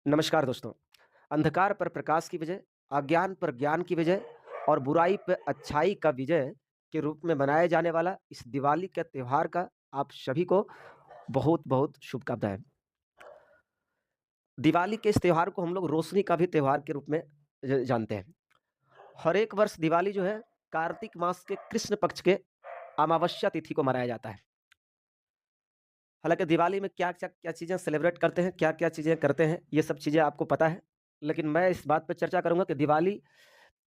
नमस्कार दोस्तों। अंधकार पर प्रकाश की विजय, अज्ञान पर ज्ञान की विजय और बुराई पे अच्छाई का विजय के रूप में मनाए जाने वाला इस दिवाली के त्योहार का आप सभी को बहुत-बहुत शुभकामनाएँ। दिवाली के इस त्योहार को हम लोग रोशनी का भी त्योहार के रूप में जानते हैं। हर एक वर्ष दिवाली जो है कार्तिक मास के कृष्ण पक्ष के अमावस्या तिथि को मनाया जाता है। हालाँकि दिवाली में क्या चीज़ें सेलिब्रेट करते हैं, क्या-क्या चीज़ें करते हैं, ये सब चीज़ें आपको पता है। लेकिन मैं इस बात पे चर्चा करूँगा कि दिवाली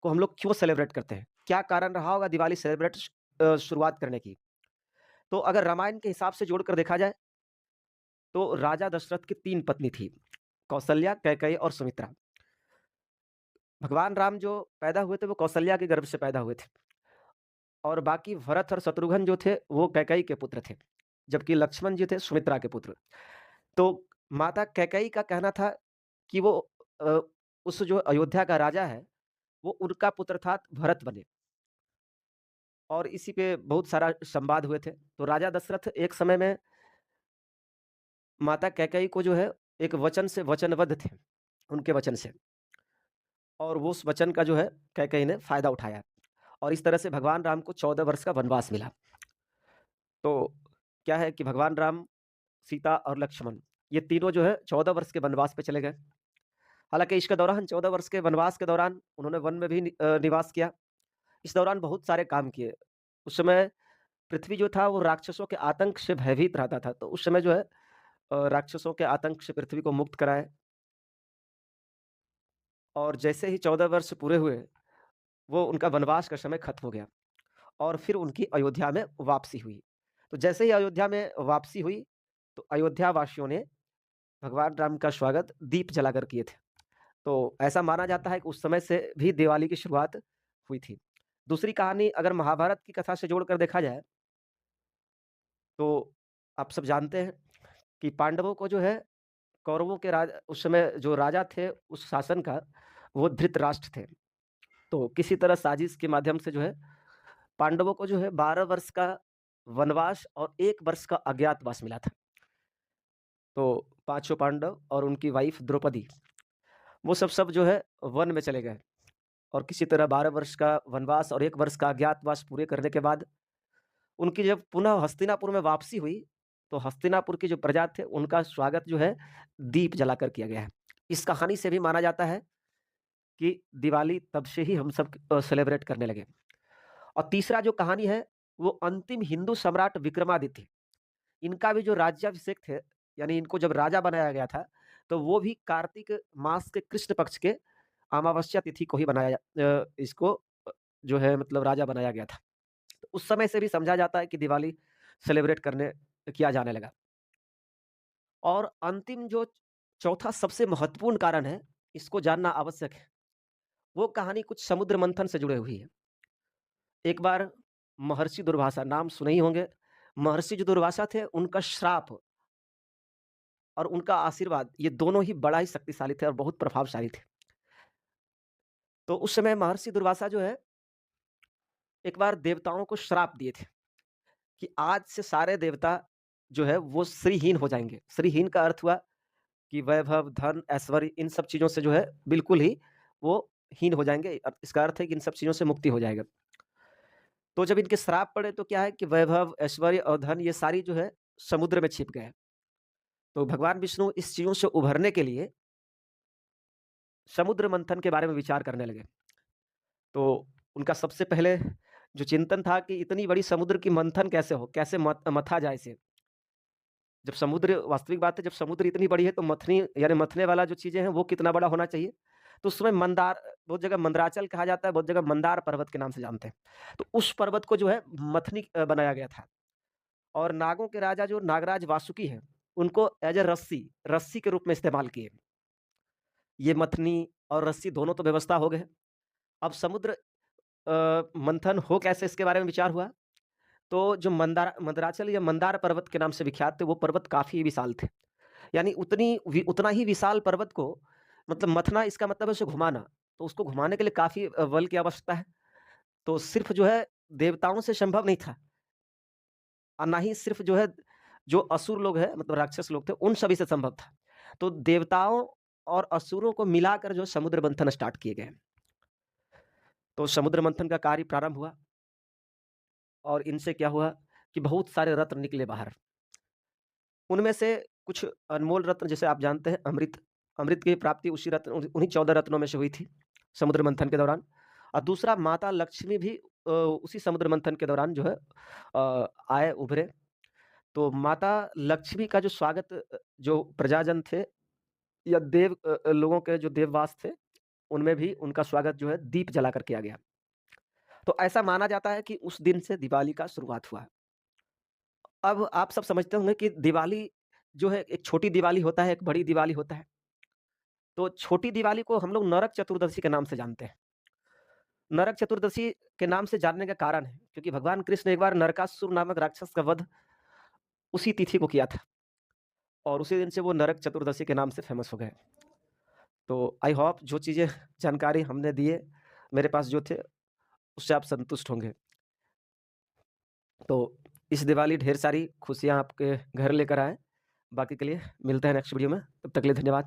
को हम लोग क्यों सेलिब्रेट करते हैं? क्या कारण रहा होगा दिवाली शुरुआत करने की? तो अगर रामायण के हिसाब से जोड़कर देखा जाए, तो राजा दशरथ की 3 पत्नी थी, कौसल्या, कैकेयी और सुमित्रा। भगवान राम जो पैदा हुए थे, वो कौसल्या के गर्भ से पैदा हुए थे और बाकी भरत और शत्रुघ्न जो थे, वो कैकेयी के पुत्र थे, जबकि लक्ष्मण जी थे सुमित्रा के पुत्र। तो माता कैकेयी का कहना था कि वो अ, उस जो अयोध्या का राजा है, वो उनका पुत्र था भरत बने। और इसी पे बहुत सारा संवाद हुए थे। तो राजा दशरथ एक समय में माता कैकेयी को जो है एक वचन से वचनबद्ध थे, उनके वचन से और वो उस वचन का जो है कैकेयी ने फ़ायदा उठाया और इस तरह से भगवान राम को 14 वर्ष का वनवास मिला। तो क्या है कि भगवान राम, सीता और लक्ष्मण ये तीनों जो है 14 वर्ष के वनवास पे चले गए। हालाँकि इसके दौरान 14 वर्ष के वनवास के दौरान उन्होंने वन में भी निवास किया। इस दौरान बहुत सारे काम किए। उस समय पृथ्वी जो था वो राक्षसों के आतंक से भयभीत रहता था। तो उस समय जो है राक्षसों के आतंक से पृथ्वी को मुक्त कराए और जैसे ही 14 वर्ष पूरे हुए, वो उनका वनवास का समय खत्म हो गया और फिर उनकी अयोध्या में वापसी हुई। तो जैसे ही अयोध्या में वापसी हुई, तो अयोध्या वासियों ने भगवान राम का स्वागत दीप जलाकर किए थे। तो ऐसा माना जाता है कि उस समय से भी दिवाली की शुरुआत हुई थी। दूसरी कहानी अगर महाभारत की कथा से जोड़कर देखा जाए, तो आप सब जानते हैं कि पांडवों को जो है कौरवों के उस समय जो राजा थे उस शासन का, वो धृतराष्ट्र थे। तो किसी तरह साजिश के माध्यम से जो है पांडवों को जो है 12 वर्ष का वनवास और 1 वर्ष का अज्ञातवास मिला था। तो पाँचों पांडव और उनकी वाइफ द्रौपदी, वो सब जो है वन में चले गए और किसी तरह 12 वर्ष का वनवास और 1 वर्ष का अज्ञातवास पूरे करने के बाद उनकी जब पुनः हस्तिनापुर में वापसी हुई, तो हस्तिनापुर की जो प्रजा थे, उनका स्वागत जो है दीप जलाकर किया गया है। इस कहानी से भी माना जाता है कि दिवाली तब से ही हम सब सेलिब्रेट करने लगे। और तीसरा जो कहानी है, वो अंतिम हिंदू सम्राट विक्रमादित्य, इनका भी जो राज्याभिषेक थे, यानी इनको जब राजा बनाया गया था, तो वो भी कार्तिक मास के कृष्ण पक्ष के अमावस्या तिथि को ही इसको जो है मतलब राजा बनाया गया था। तो उस समय से भी समझा जाता है कि दिवाली सेलिब्रेट करने किया जाने लगा। और अंतिम जो चौथा सबसे महत्वपूर्ण कारण है, इसको जानना आवश्यक है। वो कहानी कुछ समुद्र मंथन से जुड़ी हुई है। एक बार महर्षि दुर्वासा नाम सुने ही होंगे। महर्षि जो दुर्वासा थे, उनका श्राप और उनका आशीर्वाद ये दोनों ही बड़ा ही शक्तिशाली थे और बहुत प्रभावशाली थे। तो उस समय महर्षि दुर्वासा जो है, एक बार देवताओं को श्राप दिए थे कि आज से सारे देवता जो है वो श्रीहीन हो जाएँगे। श्रीहीन का अर्थ हुआ कि वैभव, धन, ऐश्वर्य इन सब चीज़ों से जो है बिल्कुल ही वो हीन हो जाएँगे। इसका अर्थ है कि इन सब चीज़ों से मुक्ति हो जाएगा। तो जब इनके श्राप पड़े तो क्या है कि वैभव, ऐश्वर्य और धन ये सारी जो है समुद्र में छिप गए। तो भगवान विष्णु इस चीज़ों से उभरने के लिए समुद्र मंथन के बारे में विचार करने लगे। तो उनका सबसे पहले जो चिंतन था कि इतनी बड़ी समुद्र की मंथन कैसे हो? कैसे मथा जाए इसे? जब समुद्र वास्तविक बात है जब समुद्र इतनी बड़ी है तो मथनी यानी मथने वाला जो चीज़ें हैं वो कितना बड़ा होना चाहिए? तो उस समय मंदार बहुत जगह मंदराचल कहा जाता है, बहुत जगह मंदार पर्वत के नाम से जानते हैं। तो उस पर्वत को जो है मथनी बनाया गया था और नागों के राजा जो नागराज वासुकी हैं, उनको एज़ अ रस्सी के रूप में इस्तेमाल किए। ये मथनी और रस्सी दोनों तो व्यवस्था हो गए। अब समुद्र मंथन हो कैसे इसके बारे में विचार हुआ। तो जो मंदराचल या मंदार पर्वत के नाम से विख्यात थे, वो पर्वत काफ़ी विशाल थे। यानी उतना ही विशाल पर्वत को मतलब मथना इसका मतलब है उसे घुमाना। तो उसको घुमाने के लिए काफ़ी बल की आवश्यकता है। तो सिर्फ़ जो है देवताओं से संभव नहीं था और ना ही सिर्फ़ जो है जो असुर लोग हैं मतलब राक्षस लोग थे, उन सभी से संभव था। तो देवताओं और असुरों को मिलाकर जो समुद्र मंथन स्टार्ट किए गए। तो समुद्र मंथन का कार्य प्रारंभ हुआ और इनसे क्या हुआ कि बहुत सारे रत्न निकले बाहर। उनमें से कुछ अनमोल रत्न जैसे आप जानते हैं अमृत, अमृत की प्राप्ति उसी रत्न उन्हीं 14 रत्नों में से हुई थी, समुद्र मंथन के दौरान। और दूसरा माता लक्ष्मी भी उसी समुद्र मंथन के दौरान जो है आए उभरे। तो माता लक्ष्मी का जो स्वागत जो प्रजाजन थे या लोगों के जो देववास थे, उनमें भी उनका स्वागत जो है दीप जलाकर किया गया। तो ऐसा माना जाता है कि उस दिन से दिवाली का शुरुआत हुआ। अब आप सब समझते होंगे कि दिवाली जो है एक छोटी दिवाली होता है, एक बड़ी दिवाली होता है। तो छोटी दिवाली को हम लोग नरक चतुर्दशी के नाम से जानते हैं। नरक चतुर्दशी के नाम से जानने का कारण है क्योंकि भगवान कृष्ण एक बार नरकासुर नामक राक्षस का वध उसी तिथि को किया था और उसी दिन से वो नरक चतुर्दशी के नाम से फेमस हो गए। तो आई होप जो चीज़ें जानकारी हमने दिए, मेरे पास जो थे, उससे आप संतुष्ट होंगे। तो इस दिवाली ढेर सारी खुशियाँ आपके घर लेकर आएँ। बाकी के लिए मिलते हैं नेक्स्ट वीडियो में, तब तक के लिए धन्यवाद।